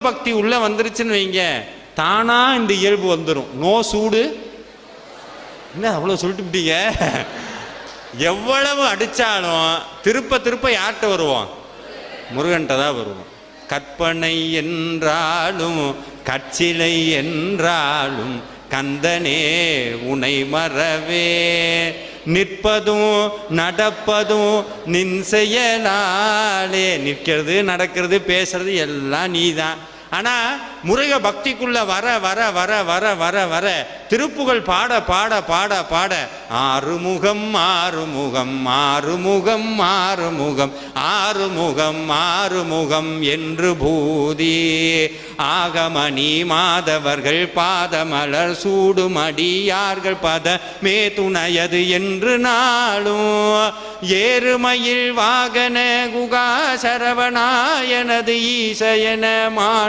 பக்தி உள்ள வந்துருச்சுன்னு வைங்க, தானா இந்த இயல்பு வந்துடும். நோ சூடு என்ன அவ்வளோ சொல்லிட்டுட்டீங்க. எவ்வளவு அடித்தாலும் திருப்ப திருப்ப யார்கிட்ட வருவோம்? முருகன்கிட்ட தான் வருவோம். கற்பனை என்றாலும் கற்சிலை என்றாலும் கந்தனே உனை மறவே, நிற்பதும் நடப்பதும் நின் செயலாலே. நிற்கிறது நடக்கிறது பேசுறது எல்லாம் நீதான். ஆனால் முருக பக்திக்குள்ள வர வர வர வர வர வர திருப்புகள் பாட பாட பாட பாட ஆறுமுகம் ஆறுமுகம் ஆறுமுகம் ஆறுமுகம் ஆறுமுகம் ஆறுமுகம் என்று பூதி ஆகமணி மாதவர்கள் பாதமலர் சூடுமடியார்கள் பத மே துணையது என்று நாளும் ஏறுமயில் வாகன குகா சரவணாயனது ஈசயன மான்